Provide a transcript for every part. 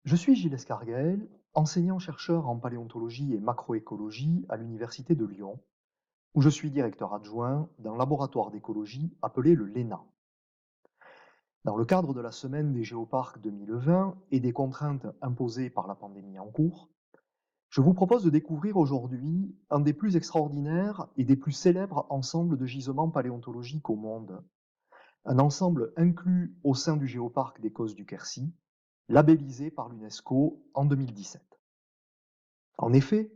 Je suis Gilles Escarguel, enseignant-chercheur en paléontologie et macroécologie à l'Université de Lyon, où je suis directeur adjoint d'un laboratoire d'écologie appelé le LENA. Dans le cadre de la semaine des géoparcs 2020 et des contraintes imposées par la pandémie en cours, je vous propose de découvrir aujourd'hui un des plus extraordinaires et des plus célèbres ensembles de gisements paléontologiques au monde, un ensemble inclus au sein du géoparc des Causes du Quercy, labellisé par l'UNESCO en 2017. En effet,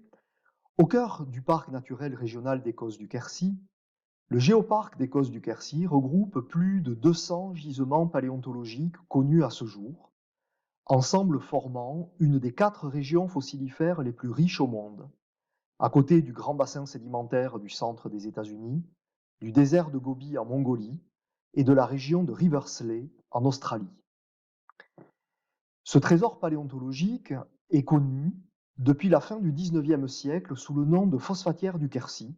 au cœur du parc naturel régional des Causes du Quercy, le géoparc des Causes du Quercy regroupe plus de 200 gisements paléontologiques connus à ce jour, ensemble formant une des 4 régions fossilifères les plus riches au monde, à côté du grand bassin sédimentaire du centre des États-Unis, du désert de Gobi en Mongolie et de la région de Riversley en Australie. Ce trésor paléontologique est connu depuis la fin du XIXe siècle sous le nom de phosphatière du Quercy,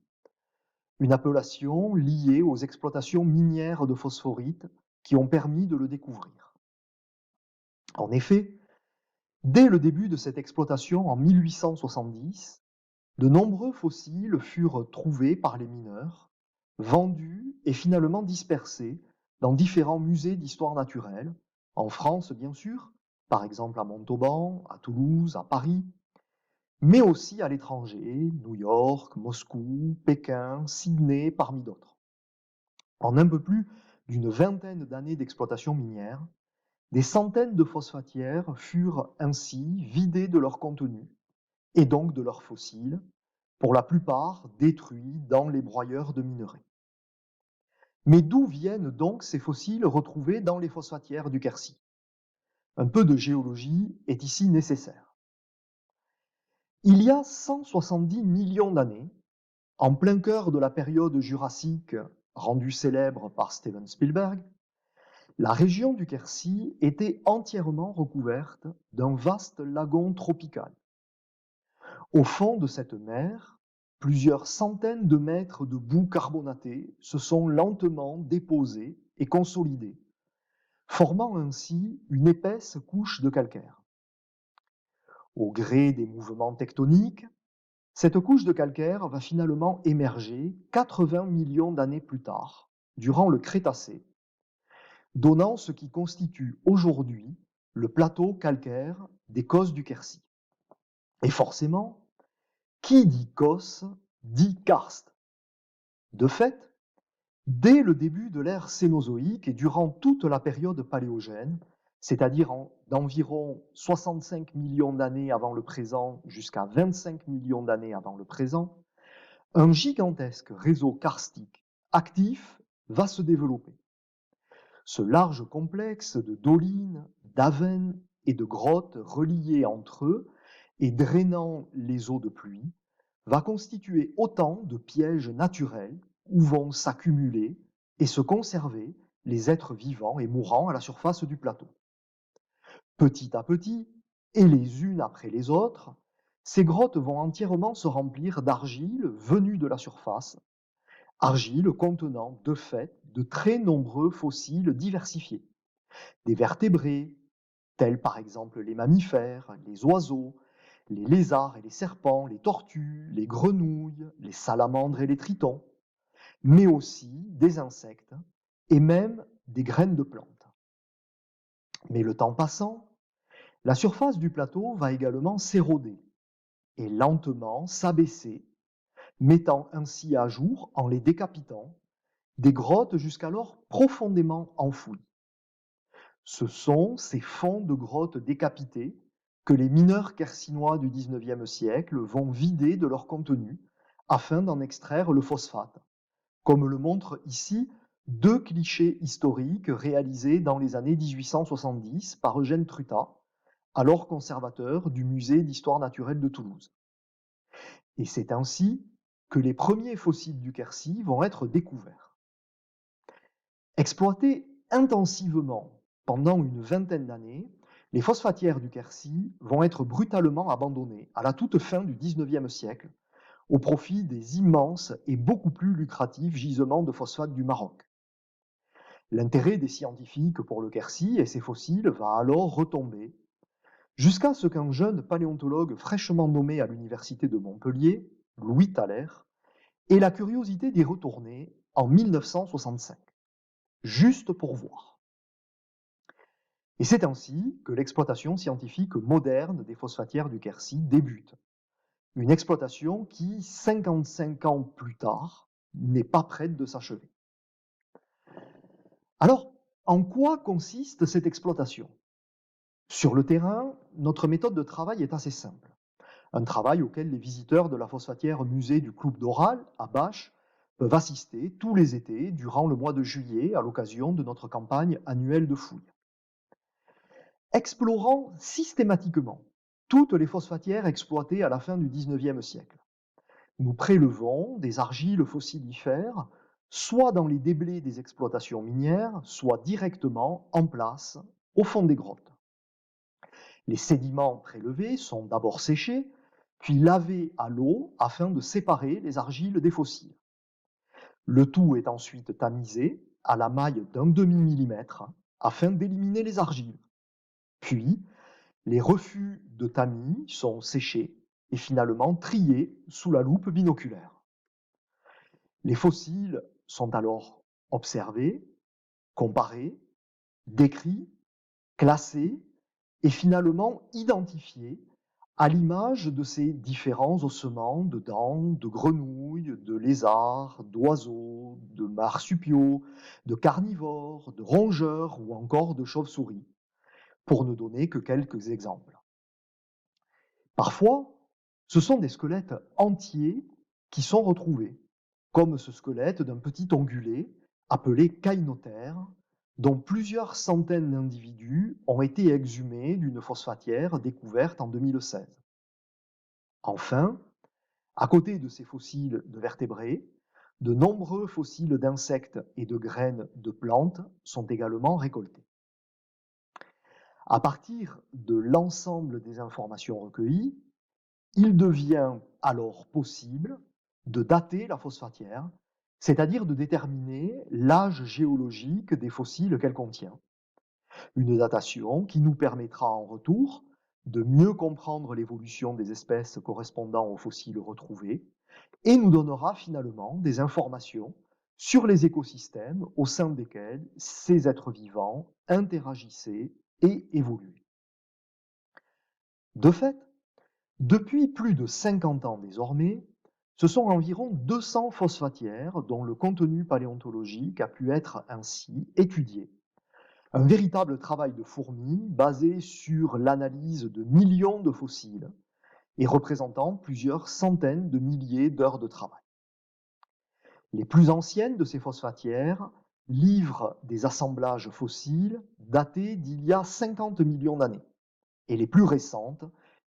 une appellation liée aux exploitations minières de phosphorite qui ont permis de le découvrir. En effet, dès le début de cette exploitation en 1870, de nombreux fossiles furent trouvés par les mineurs, vendus et finalement dispersés dans différents musées d'histoire naturelle, en France bien sûr, par exemple à Montauban, à Toulouse, à Paris, mais aussi à l'étranger, New York, Moscou, Pékin, Sydney, parmi d'autres. En un peu plus d'une vingtaine d'années d'exploitation minière, des centaines de phosphatières furent ainsi vidées de leur contenu, et donc de leurs fossiles, pour la plupart détruits dans les broyeurs de minerais. Mais d'où viennent donc ces fossiles retrouvés dans les phosphatières du Quercy? Un peu de géologie est ici nécessaire. Il y a 170 millions d'années, en plein cœur de la période jurassique rendue célèbre par Steven Spielberg, la région du Quercy était entièrement recouverte d'un vaste lagon tropical. Au fond de cette mer, plusieurs centaines de mètres de boue carbonatée se sont lentement déposés et consolidés, formant ainsi une épaisse couche de calcaire. Au gré des mouvements tectoniques, cette couche de calcaire va finalement émerger 80 millions d'années plus tard, durant le Crétacé, donnant ce qui constitue aujourd'hui le plateau calcaire des Causes du Quercy. Et forcément, qui dit causse dit karst. De fait, dès le début de l'ère Cénozoïque et durant toute la période paléogène, c'est-à-dire d'environ 65 millions d'années avant le présent jusqu'à 25 millions d'années avant le présent, un gigantesque réseau karstique actif va se développer. Ce large complexe de dolines, d'avennes et de grottes reliées entre eux et drainant les eaux de pluie va constituer autant de pièges naturels où vont s'accumuler et se conserver les êtres vivants et mourants à la surface du plateau. Petit à petit, et les unes après les autres, ces grottes vont entièrement se remplir d'argile venue de la surface, argile contenant de fait de très nombreux fossiles diversifiés, des vertébrés, tels par exemple les mammifères, les oiseaux, les lézards et les serpents, les tortues, les grenouilles, les salamandres et les tritons, mais aussi des insectes et même des graines de plantes. Mais le temps passant, la surface du plateau va également s'éroder et lentement s'abaisser, mettant ainsi à jour, en les décapitant, des grottes jusqu'alors profondément enfouies. Ce sont ces fonds de grottes décapités que les mineurs quercinois du XIXe siècle vont vider de leur contenu afin d'en extraire le phosphate, comme le montrent ici 2 clichés historiques réalisés dans les années 1870 par Eugène Trutat, alors conservateur du musée d'histoire naturelle de Toulouse. Et c'est ainsi que les premiers fossiles du Quercy vont être découverts. Exploités intensivement pendant une vingtaine d'années, les phosphatières du Quercy vont être brutalement abandonnées à la toute fin du XIXe siècle au profit des immenses et beaucoup plus lucratifs gisements de phosphate du Maroc. L'intérêt des scientifiques pour le Quercy et ses fossiles va alors retomber, jusqu'à ce qu'un jeune paléontologue fraîchement nommé à l'université de Montpellier, Louis Thaler, ait la curiosité d'y retourner en 1965, juste pour voir. Et c'est ainsi que l'exploitation scientifique moderne des phosphatières du Quercy débute. Une exploitation qui, 55 ans plus tard, n'est pas prête de s'achever. Alors, en quoi consiste cette exploitation? Sur le terrain, notre méthode de travail est assez simple. Un travail auquel les visiteurs de la phosphatière musée du Cloup d'Oral, à Bâche, peuvent assister tous les étés durant le mois de juillet à l'occasion de notre campagne annuelle de fouilles. Explorant systématiquement toutes les phosphatières exploitées à la fin du XIXe siècle, nous prélevons des argiles fossilifères, soit dans les déblais des exploitations minières, soit directement en place, au fond des grottes. Les sédiments prélevés sont d'abord séchés, puis lavés à l'eau afin de séparer les argiles des fossiles. Le tout est ensuite tamisé à la maille d'un demi-millimètre afin d'éliminer les argiles. Puis, les refus de tamis sont séchés et finalement triés sous la loupe binoculaire. Les fossiles sont alors observés, comparés, décrits, classés et finalement identifiés à l'image de ces différents ossements de dents, de grenouilles, de lézards, d'oiseaux, de marsupiaux, de carnivores, de rongeurs ou encore de chauves-souris, pour ne donner que quelques exemples. Parfois, ce sont des squelettes entiers qui sont retrouvés, comme ce squelette d'un petit ongulé appelé caïnotère, dont plusieurs centaines d'individus ont été exhumés d'une phosphatière découverte en 2016. Enfin, à côté de ces fossiles de vertébrés, de nombreux fossiles d'insectes et de graines de plantes sont également récoltés. À partir de l'ensemble des informations recueillies, il devient alors possible de dater la phosphatière, c'est-à-dire de déterminer l'âge géologique des fossiles qu'elle contient. Une datation qui nous permettra en retour de mieux comprendre l'évolution des espèces correspondant aux fossiles retrouvés et nous donnera finalement des informations sur les écosystèmes au sein desquels ces êtres vivants interagissaient et évoluaient. De fait, depuis plus de 50 ans désormais, ce sont environ 200 phosphatières dont le contenu paléontologique a pu être ainsi étudié. Un véritable travail de fourmi basé sur l'analyse de millions de fossiles et représentant plusieurs centaines de milliers d'heures de travail. Les plus anciennes de ces phosphatières livrent des assemblages fossiles datés d'il y a 50 millions d'années et les plus récentes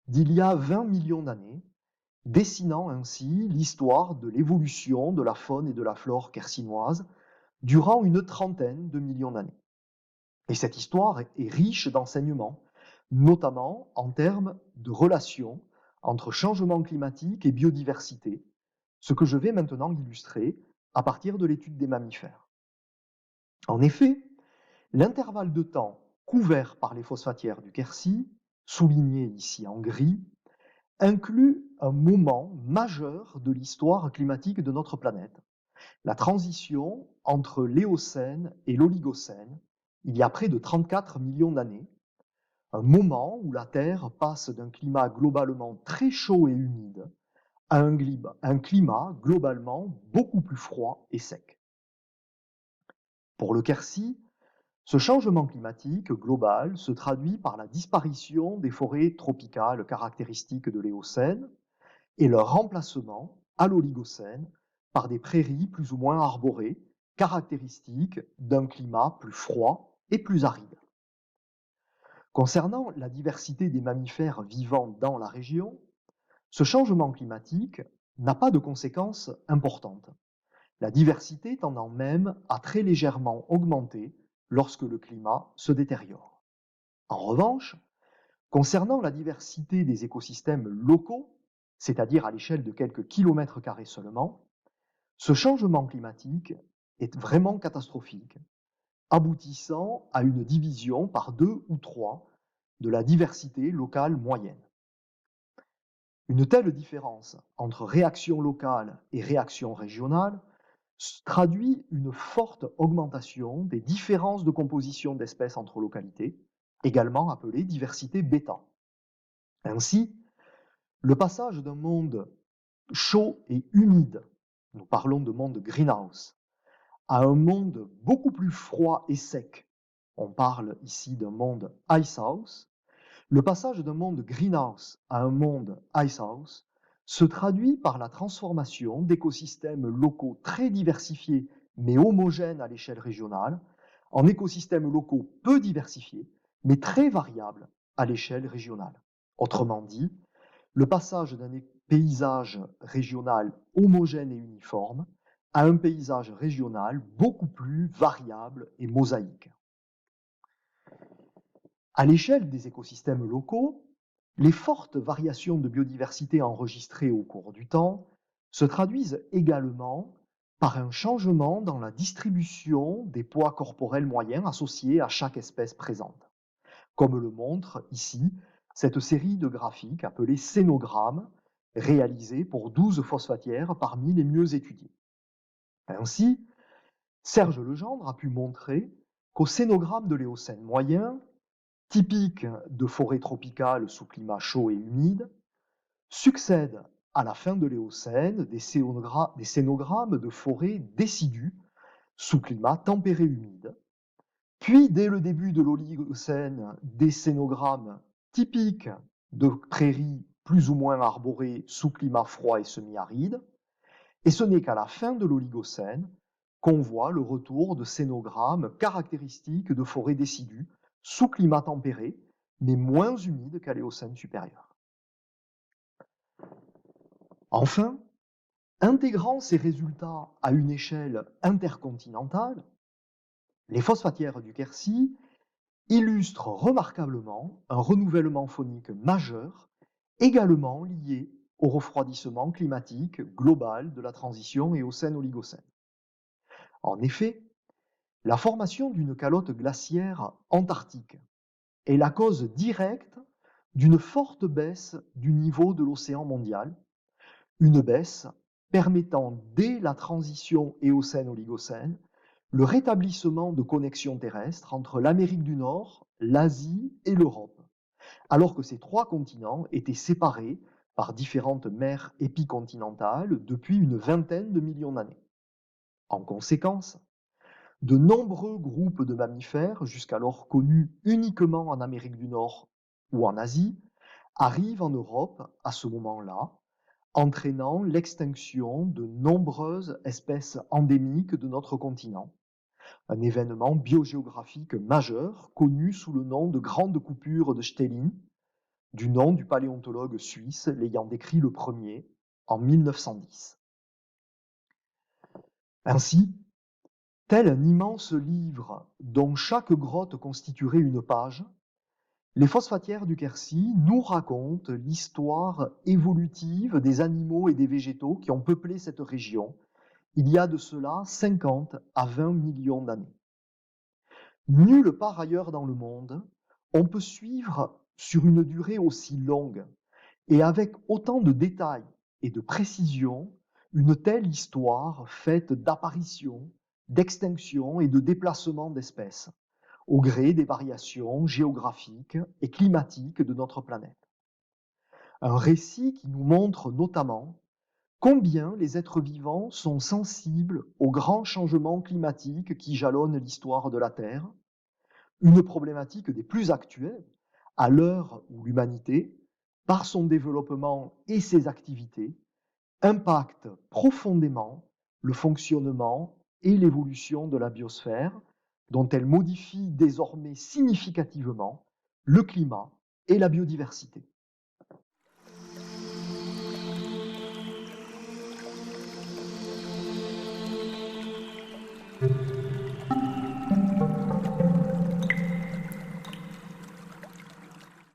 d'il y a 20 millions d'années, dessinant ainsi l'histoire de l'évolution de la faune et de la flore quercinoise durant une trentaine de millions d'années. Et cette histoire est riche d'enseignements, notamment en termes de relations entre changement climatique et biodiversité, ce que je vais maintenant illustrer à partir de l'étude des mammifères. En effet, l'intervalle de temps couvert par les phosphatières du Quercy, souligné ici en gris, inclut un moment majeur de l'histoire climatique de notre planète, la transition entre l'Éocène et l'Oligocène, il y a près de 34 millions d'années, un moment où la Terre passe d'un climat globalement très chaud et humide à un climat globalement beaucoup plus froid et sec. Pour le Quercy, ce changement climatique global se traduit par la disparition des forêts tropicales caractéristiques de l'Éocène et leur remplacement à l'Oligocène par des prairies plus ou moins arborées, caractéristiques d'un climat plus froid et plus aride. Concernant la diversité des mammifères vivant dans la région, ce changement climatique n'a pas de conséquences importantes, la diversité tendant même à très légèrement augmenter lorsque le climat se détériore. En revanche, concernant la diversité des écosystèmes locaux, c'est-à-dire à l'échelle de quelques kilomètres carrés seulement, ce changement climatique est vraiment catastrophique, aboutissant à une division par 2 ou 3 de la diversité locale moyenne. Une telle différence entre réaction locale et réaction régionale traduit une forte augmentation des différences de composition d'espèces entre localités, également appelée diversité bêta. Ainsi, le passage d'un monde chaud et humide, nous parlons de monde greenhouse, à un monde beaucoup plus froid et sec, on parle ici d'un monde icehouse, le passage d'un monde greenhouse à un monde icehouse se traduit par la transformation d'écosystèmes locaux très diversifiés mais homogènes à l'échelle régionale en écosystèmes locaux peu diversifiés mais très variables à l'échelle régionale. Autrement dit, le passage d'un paysage régional homogène et uniforme à un paysage régional beaucoup plus variable et mosaïque. À l'échelle des écosystèmes locaux, les fortes variations de biodiversité enregistrées au cours du temps se traduisent également par un changement dans la distribution des poids corporels moyens associés à chaque espèce présente, comme le montre ici cette série de graphiques appelés cénogrammes, réalisés pour 12 phosphatières parmi les mieux étudiées. Ainsi, Serge Legendre a pu montrer qu'au cénogramme de l'Éocène moyen, typique de forêts tropicales sous climat chaud et humide, succèdent à la fin de l'Éocène des cénogrammes de forêts décidues sous climat tempéré humide, puis dès le début de l'Oligocène des cénogrammes typiques de prairies plus ou moins arborées sous climat froid et semi-aride, et ce n'est qu'à la fin de l'Oligocène qu'on voit le retour de cénogrammes caractéristiques de forêts décidues sous climat tempéré, mais moins humide qu'à l'Éocène supérieur. Enfin, intégrant ces résultats à une échelle intercontinentale, les phosphatières du Quercy illustrent remarquablement un renouvellement faunique majeur, également lié au refroidissement climatique global de la transition Éocène-Oligocène. En effet, la formation d'une calotte glaciaire antarctique est la cause directe d'une forte baisse du niveau de l'océan mondial, une baisse permettant dès la transition Éocène-Oligocène le rétablissement de connexions terrestres entre l'Amérique du Nord, l'Asie et l'Europe, alors que ces trois continents étaient séparés par différentes mers épicontinentales depuis une vingtaine de millions d'années. En conséquence, de nombreux groupes de mammifères, jusqu'alors connus uniquement en Amérique du Nord ou en Asie, arrivent en Europe à ce moment-là, entraînant l'extinction de nombreuses espèces endémiques de notre continent, un événement biogéographique majeur connu sous le nom de Grande coupure de Stélin, du nom du paléontologue suisse l'ayant décrit le premier en 1910. Ainsi, tel un immense livre dont chaque grotte constituerait une page, les phosphatières du Quercy nous racontent l'histoire évolutive des animaux et des végétaux qui ont peuplé cette région il y a de cela 50 à 20 millions d'années. Nulle part ailleurs dans le monde, on peut suivre sur une durée aussi longue et avec autant de détails et de précision une telle histoire faite d'apparitions, d'extinctions et de déplacements d'espèces, au gré des variations géographiques et climatiques de notre planète. Un récit qui nous montre notamment combien les êtres vivants sont sensibles aux grands changements climatiques qui jalonnent l'histoire de la Terre, une problématique des plus actuelles à l'heure où l'humanité, par son développement et ses activités, impacte profondément le fonctionnement et l'évolution de la biosphère, dont elle modifie désormais significativement le climat et la biodiversité.